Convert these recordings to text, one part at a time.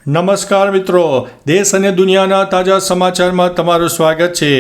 નમસ્કાર મિત્રો, દેશ અને દુનિયાના તાજા સમાચારમાં તમારું સ્વાગત છે।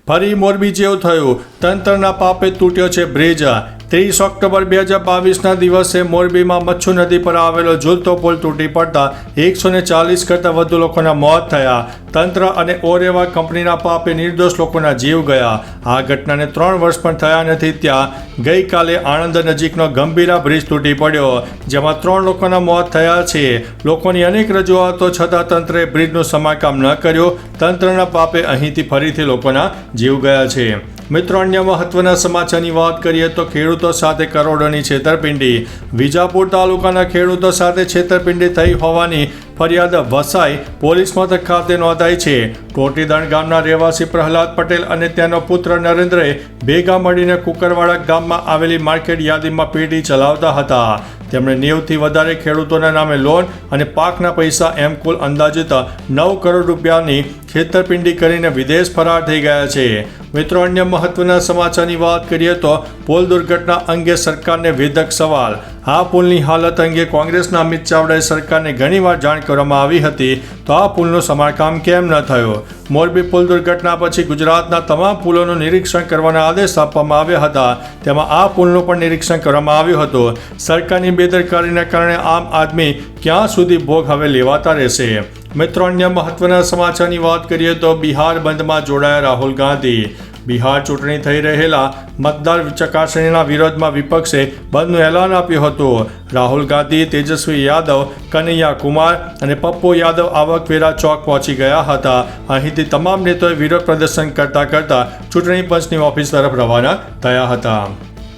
ફરી મોરબી જેવું થયું, તંત્રના પાપે તૂટ્યો છે બ્રિજ। 30 ઓક્ટોબર 2022ના દિવસે મોરબીમાં મચ્છુ નદી પર આવેલો ઝૂલતો પુલ તૂટી પડતા 140 કરતાં વધુ લોકોના મોત થયા। તંત્ર અને ઓરેવા કંપનીના પાપે નિર્દોષ લોકોના જીવ ગયા। આ ઘટનાને 3 વર્ષ પણ થયા નથી ત્યાં ગઈકાલે આણંદ નજીકનો ગંભીરા બ્રિજ તૂટી પડ્યો, જેમાં 3 લોકોના મોત થયા છે। લોકોની અનેક રજૂઆતો છતાં તંત્રએ બ્રિજનું સમારકામ ન કર્યું। તંત્રના પાપે અહીંથી ફરીથી લોકોના જીવ ગયા છે। મિત્રો, અન્ય મહત્વના સમાચારની વાત કરીએ તો ખેડૂતો સાથે કરોડોની છેતરપિંડી। વિજાપુર તાલુકાના ખેડૂતો સાથે છેતરપિંડી થઈ હોવાની ફરિયાદ વસાઈ પોલીસ મથક ખાતે નોંધાઈ છે। ટોટીદણ ગામના રહેવાસી પ્રહલાદ પટેલ અને તેનો પુત્ર નરેન્દ્રએ ભેગા મળીને કુકરવાડા ગામમાં આવેલી માર્કેટ યાર્ડમાં પેઢી ચલાવતા હતા। તેમણે 90થી વધારે ખેડૂતોના નામે લોન અને પાકના પૈસા એમ કુલ અંદાજિત 9 કરોડ રૂપિયાની છેતરપિંડી કરીને વિદેશ ફરાર થઈ ગયા છે। મિત્રો, અન્ય મહત્વના સમાચારની વાત કરીએ તો પુલ દુર્ઘટના અંગે સરકારને વેધક સવાલ। આ પુલની હાલત અંગે કોંગ્રેસના અમિત ચાવડાએ સરકારને ઘણીવાર જાણ કરવામાં આવી હતી, તો આ પુલનું સમારકામ કેમ ન થયું? મોરબી પુલ દુર્ઘટના પછી ગુજરાતના તમામ પુલોનું નિરીક્ષણ કરવાના આદેશ આપવામાં આવ્યા હતા, તેમાં આ પુલનું પણ નિરીક્ષણ કરવામાં આવ્યું હતું। સરકારની બેદરકારીને કારણે આમ આદમી ક્યાં સુધી ભોગ હવે લેવાતા રહેશે? મિત્રો, અન્ય મહત્વના સમાચારની વાત કરીએ તો બિહાર બંધમાં જોડાયા રાહુલ ગાંધી। બિહાર ચૂંટણી થઈ રહેલા મતદાર ચકાસણીના વિરોધમાં વિપક્ષે બંધનું એલાન આપ્યું હતું। રાહુલ ગાંધી, તેજસ્વી યાદવ, કનૈયા કુમાર અને પપ્પુ યાદવ આવકવેરા ચોક પહોંચી ગયા હતા। અહીંથી તમામ નેતાઓએ વિરોધ પ્રદર્શન કરતા ચૂંટણી પંચની ઓફિસ તરફ રવાના થયા હતા।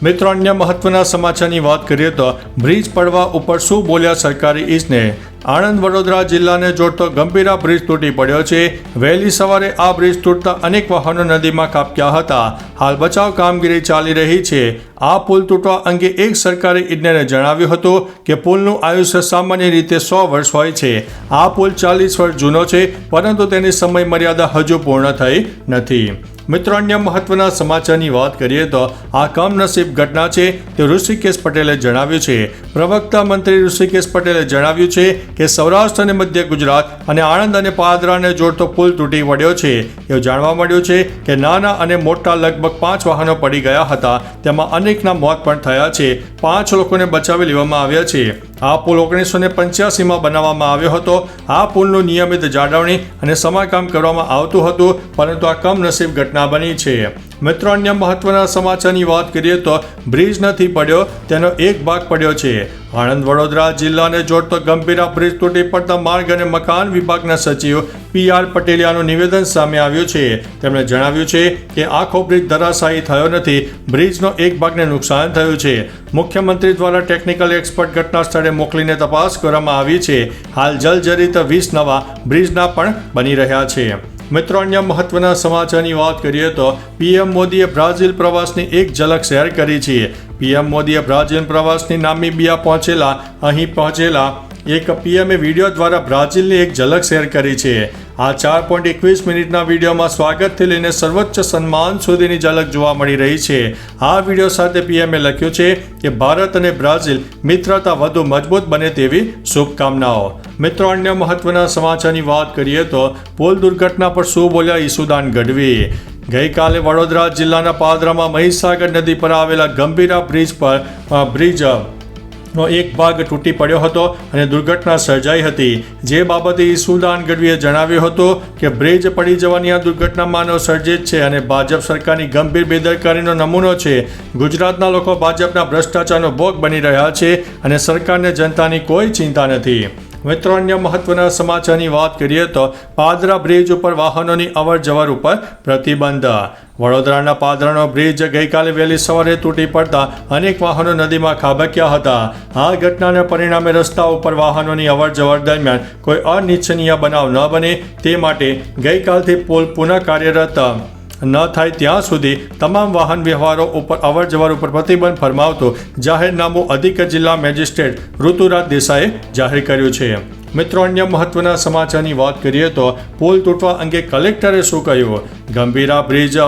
મિત્રો, અન્ય મહત્વના સમાચારની વાત કરીએ તો બ્રિજ પડવા ઉપર શું બોલ્યા સરકારી ઈજને? આણંદ વડોદરા જિલ્લાને જોડતો ગંભીરા બ્રિજ તૂટી પડ્યો છે। વહેલી સવારે આ બ્રિજ તૂટતા અનેક વાહનો નદીમાં ખાબક્યા હતા। હાલ બચાવ કામગીરી ચાલી રહી છે। આ પુલ તૂટવા અંગે એક સરકારી ઇજનેરે જણાવ્યું હતું કે પુલનું આયુષ્ય સામાન્ય રીતે 100 વર્ષ હોય છે। આ પુલ 40 વર્ષ જૂનો છે, પરંતુ તેની સમય મર્યાદા હજુ પૂર્ણ થઈ નથી। મિત્રો, અન્ય મહત્વના સમાચારની વાત કરીએ તો આ કમનસીબ ઘટના છે તે ઋષિકેશ પટેલે જણાવ્યું છે। પ્રવક્તા મંત્રી ઋષિકેશ પટેલે જણાવ્યું છે કે સૌરાષ્ટ્ર અને મધ્ય ગુજરાત અને આણંદ અને પાદરાને જોડતો પુલ તૂટી પડ્યો છે। એવું જાણવા મળ્યું છે કે નાના અને મોટા લગભગ 5 વાહનો પડી ગયા હતા, તેમાં અનેકના મોત પણ થયા છે। 5 લોકોને બચાવી લેવામાં આવ્યા છે। આ પુલ 1985માં બનાવવામાં આવ્યો હતો। આ પુલનું નિયમિત જાળવણી અને સમારકામ કરવામાં આવતું હતું, પરંતુ આ કમનસીબ ઘટના બની છે। મિત્રો, અન્ય મહત્વના સમાચારની વાત કરીએ તો બ્રિજ નથી પડ્યો, તેનો એક ભાગ પડ્યો છે। આણંદ વડોદરા જિલ્લાને જોડતો ગંભીરા બ્રિજ તૂટી પડતા માર્ગ અને મકાન વિભાગના સચિવ PR પટેલિયાનું નિવેદન સામે આવ્યું છે। તેમણે જણાવ્યું છે કે આખો બ્રિજ ધરાશાયી થયો નથી, બ્રિજનો એક ભાગને નુકસાન થયું છે। મુખ્યમંત્રી દ્વારા ટેકનિકલ એક્સપર્ટ ઘટના સ્થળે મોકલીને તપાસ કરવામાં આવી છે। હાલ જલજરિત 20 નવા બ્રિજના પણ બની રહ્યા છે। મિત્રો, અન્ય મહત્વના સમાચારની વાત કરીએ તો PM મોદીએ બ્રાઝિલ પ્રવાસની એક ઝલક શેર કરી છે। PM મોદીએ બ્રાઝિલ પ્રવાસની નામીબિયા અહીં પહોંચેલા એક PMએ વિડીયો દ્વારા બ્રાઝિલની એક ઝલક શેર કરી છે। આ 4.21 મિનિટના વિડીયોમાં સ્વાગતથી લઈને સર્વોચ્ચ સન્માન સુધીની ઝલક જોવા મળી રહી છે। આ વિડીયો સાથે PMએ લખ્યું છે કે ભારત અને બ્રાઝિલ મિત્રતા વધુ મજબૂત બને તેવી શુભકામનાઓ। મિત્રો, અન્ય મહત્વના સમાચારની વાત કરીએ તો પુલ દુર્ઘટના પર શું બોલ્યા ઈસુદાન ગઢવી? ગઈકાલે વડોદરા જિલ્લાના પાદરામાં મહીસાગર નદી પર આવેલા ગંભીરા બ્રિજનો એક ભાગ તૂટી પડ્યો હતો અને દુર્ઘટના સર્જાઈ હતી। જે બાબતે ઈસુદાન ગઢવીએ જણાવ્યું હતું કે બ્રિજ પડી જવાની આ દુર્ઘટના માનવ સર્જિત છે અને ભાજપ સરકારની ગંભીર બેદરકારીનો નમૂનો છે। ગુજરાતના લોકો ભાજપના ભ્રષ્ટાચારનો ભોગ બની રહ્યા છે અને સરકારને જનતાની કોઈ ચિંતા નથી। મિત્રો, અન્ય મહત્વના સમાચારની વાત કરીએ તો પાદરા બ્રિજ ઉપર વાહનોની અવરજવર ઉપર પ્રતિબંધ। વડોદરાના પાદરાનો બ્રિજ ગઈકાલે વહેલી સવારે તૂટી પડતા અનેક વાહનો નદીમાં ખાબક્યા હતા। આ ઘટનાના પરિણામે રસ્તા ઉપર વાહનોની અવરજવર દરમિયાન કોઈ અનિચ્છનીય બનાવ ન બને તે માટે ગઈકાલથી પુલ પુનઃ કાર્યરત ન થાય ત્યાં સુધી તમામ વાહન વ્યવહારો ઉપર અવરજવર ઉપર પ્રતિબંધ ફરમાવતું જાહેરનામું અધિક જિલ્લા મેજિસ્ટ્રેટ ઋતુરાજ દેસાઈએ જાહેર કર્યું છે। મિત્રો, અન્ય મહત્વના સમાચારની વાત કરીએ તો પુલ તૂટવા અંગે કલેક્ટરે શું કહ્યું? ગંભીરા બ્રિજ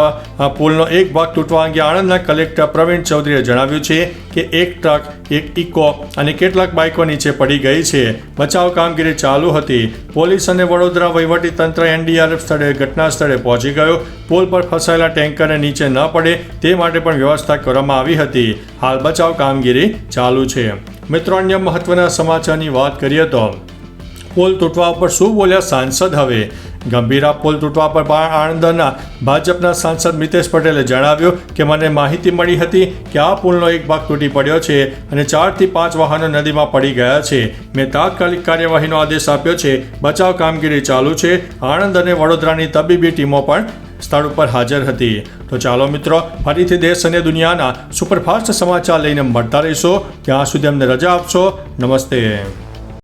પુલનો એક ભાગ તૂટવા અંગે આણંદના કલેક્ટર પ્રવીણ ચૌધરીએ જણાવ્યું છે કે એક ટ્રક, એક ઇકો અને કેટલાક બાઇકો નીચે પડી ગઈ છે. બચાવ કામગીરી ચાલુ હતી. પોલીસ અને વડોદરા વહીવટીતંત્ર NDRF સ્થળે ઘટના સ્થળે પહોંચી ગયો. પુલ પર ફસાયેલા ટેન્કરને નીચે ન પડે તે માટે પણ વ્યવસ્થા કરવામાં આવી હતી. હાલ બચાવ કામગીરી ચાલુ છે. મિત્રો, અન્ય મહત્વના સમાચારની વાત કરીએ તો પુલ તૂટવા પર શું બોલ્યા સાંસદ? હવે ગંભીરા પુલ તૂટવા પર આણંદના ભાજપના સાંસદ મિતેશ પટેલે જણાવ્યું કે મને માહિતી મળી હતી કે આ પુલનો એક ભાગ તૂટી પડ્યો છે અને 4 થી 5 વાહનો નદીમાં પડી ગયા છે. મેં તાત્કાલિક કાર્યવાહીનો આદેશ આપ્યો છે. બચાવ કામગીરી ચાલુ છે. આણંદ અને વડોદરાની તબીબી ટીમો પણ સ્થળ ઉપર હાજર હતી. તો ચાલો મિત્રો, ફરીથી દેશ અને દુનિયાના સુપરફાસ્ટ સમાચાર લઈને મળતા રહીશો. ત્યાં સુધી અમને રજા આપશો. નમસ્તે.